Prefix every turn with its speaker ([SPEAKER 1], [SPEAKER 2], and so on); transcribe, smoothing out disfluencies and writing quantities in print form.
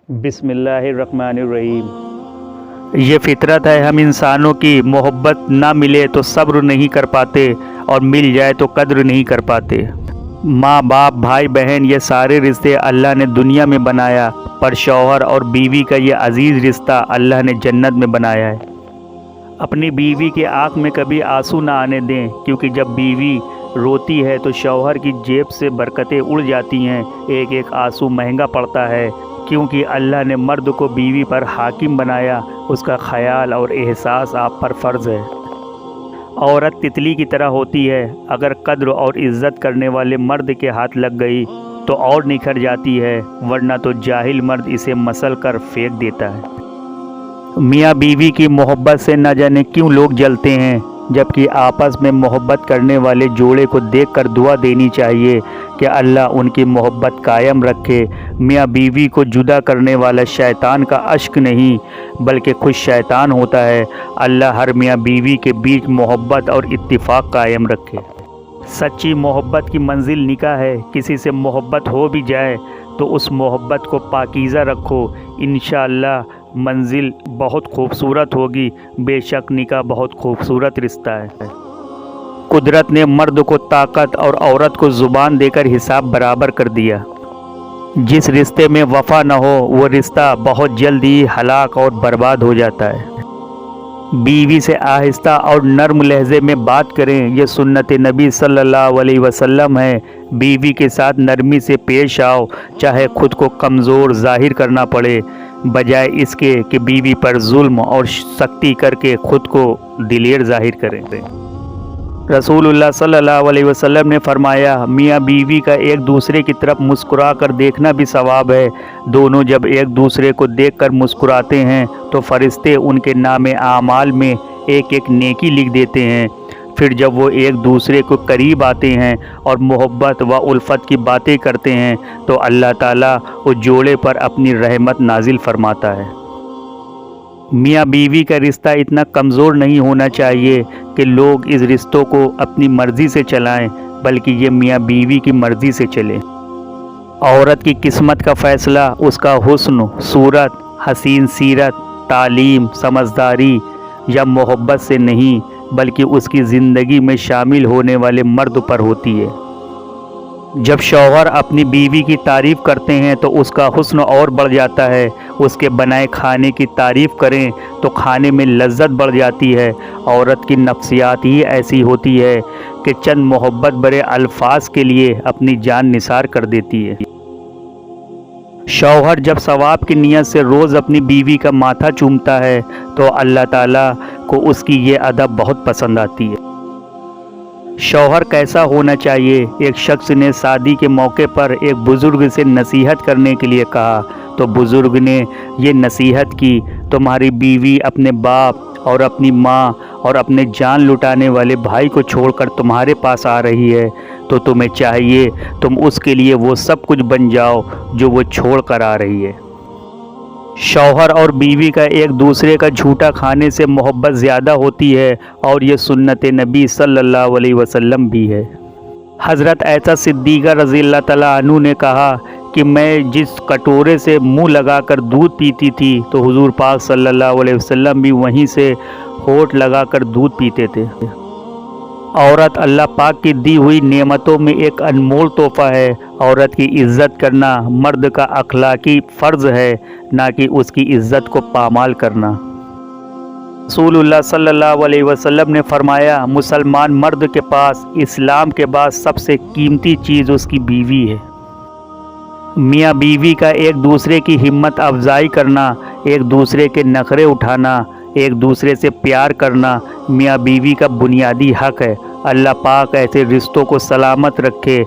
[SPEAKER 1] बिस्मिल्लाहिर्रहमानिर्रहीम। ये फितरत है हम इंसानों की, मोहब्बत ना मिले तो सब्र नहीं कर पाते और मिल जाए तो कद्र नहीं कर पाते। माँ बाप भाई बहन ये सारे रिश्ते अल्लाह ने दुनिया में बनाया, पर शौहर और बीवी का ये अजीज़ रिश्ता अल्लाह ने जन्नत में बनाया है। अपनी बीवी की आँख में कभी आंसू ना आने दें, क्योंकि जब बीवी रोती है तो शौहर की जेब से बरकतें उड़ जाती हैं। एक एक आंसू महंगा पड़ता है, क्योंकि अल्लाह ने मर्द को बीवी पर हाकिम बनाया। उसका ख्याल और एहसास आप पर फ़र्ज़ है। औरत तितली की तरह होती है, अगर कद्र और इज़्ज़त करने वाले मर्द के हाथ लग गई तो और निखर जाती है, वरना तो जाहिल मर्द इसे मसल कर फेंक देता है। मियाँ बीवी की मोहब्बत से न जाने क्यों लोग जलते हैं, जबकि आपस में मोहब्बत करने वाले जोड़े को देखकर दुआ देनी चाहिए कि अल्लाह उनकी मोहब्बत कायम रखे। मियाँ बीवी को जुदा करने वाला शैतान का अश्क नहीं, बल्कि खुद शैतान होता है। अल्लाह हर मियाँ बीवी के बीच मोहब्बत और इत्तिफाक कायम रखे। सच्ची मोहब्बत की मंजिल निकाह है। किसी से मोहब्बत हो भी जाए तो उस मोहब्बत को पाकीज़ा रखो, इंशाअल्लाह मंजिल बहुत खूबसूरत होगी। बेशक निकाह बहुत खूबसूरत रिश्ता है। कुदरत ने मर्द को ताकत और औरत को ज़ुबान देकर हिसाब बराबर कर दिया। जिस रिश्ते में वफ़ा न हो वो रिश्ता बहुत जल्द ही हलाक और बर्बाद हो जाता है। बीवी से आहिस्ता और नर्म लहजे में बात करें, ये सुन्नत नबी सल्लल्लाहु अलैहि वसल्लम है। बीवी के साथ नरमी से पेश आओ, चाहे खुद को कमज़ोर ज़ाहिर करना पड़े, बजाय इसके कि बीवी पर जुल्म और सख्ती करके खुद को दिलेर ज़ाहिर करें। रसूलुल्लाह सल्लल्लाहु अलैहि वसल्लम ने फरमाया, मियाँ बीवी का एक दूसरे की तरफ मुस्कुरा कर देखना भी सवाब है। दोनों जब एक दूसरे को देखकर मुस्कुराते हैं तो फरिश्ते उनके नामे आमाल में एक एक नेकी लिख देते हैं। फिर जब वो एक दूसरे को करीब आते हैं और मोहब्बत व उल्फत की बातें करते हैं तो अल्लाह ताला उस जोड़े पर अपनी रहमत नाजिल फरमाता है। मियाँ बीवी का रिश्ता इतना कमज़ोर नहीं होना चाहिए कि लोग इस रिश्तों को अपनी मर्ज़ी से चलाएं, बल्कि ये मियाँ बीवी की मर्ज़ी से चले। औरत की किस्मत का फ़ैसला उसका हुस्न, सूरत, हसीन सीरत, तालीम, समझदारी या मोहब्बत से नहीं, बल्कि उसकी ज़िंदगी में शामिल होने वाले मर्द पर होती है। जब शौहर अपनी बीवी की तारीफ़ करते हैं तो उसका हुस्न और बढ़ जाता है। उसके बनाए खाने की तारीफ़ करें तो खाने में लज्जत बढ़ जाती है। औरत की नफ्सियात ही ऐसी होती है कि चंद मोहब्बत भरे अल्फाज के लिए अपनी जान निसार कर देती है। शौहर जब सवाब की नीयत से रोज़ अपनी बीवी का माथा चूमता है तो अल्लाह ताला को उसकी ये अदब बहुत पसंद आती है। शौहर कैसा होना चाहिए? एक शख्स ने शादी के मौके पर एक बुज़ुर्ग से नसीहत करने के लिए कहा तो बुज़ुर्ग ने ये नसीहत की, तुम्हारी बीवी अपने बाप और अपनी माँ और अपने जान लुटाने वाले भाई को छोड़कर तुम्हारे पास आ रही है, तो तुम्हें चाहिए तुम उसके लिए वो सब कुछ बन जाओ जो वो छोड़ कर आ रही है। शौहर और बीवी का एक दूसरे का झूठा खाने से मोहब्बत ज़्यादा होती है, और ये सुन्नत नबी सल्लल्लाहु अलैहि वसल्लम भी है। हज़रत ऐसा सिद्दीक़ा रज़ियल्लाहु तआला अन्हु ने कहा कि मैं जिस कटोरे से मुंह लगाकर दूध पीती थी तो हुज़ूर पाक सल्लल्लाहु अलैहि वसल्लम भी वहीं से होठ लगाकर दूध पीते थे। औरत अल्लाह पाक की दी हुई नेमतों में एक अनमोल तोहफ़ा है। औरत की इज़्ज़त करना मर्द का अखलाकी फ़र्ज़ है, ना कि उसकी इज़्ज़त को पामाल करना। रसूलुल्लाह सल्लल्लाहु अलैहि वसल्लम ने फरमाया, मुसलमान मर्द के पास इस्लाम के बाद सबसे कीमती चीज़ उसकी बीवी है। मियाँ बीवी का एक दूसरे की हिम्मत अफजाई करना, एक दूसरे के नखरे उठाना, एक दूसरे से प्यार करना मियाँ बीवी का बुनियादी हक़ है। अल्लाह पाक ऐसे रिश्तों को सलामत रखे।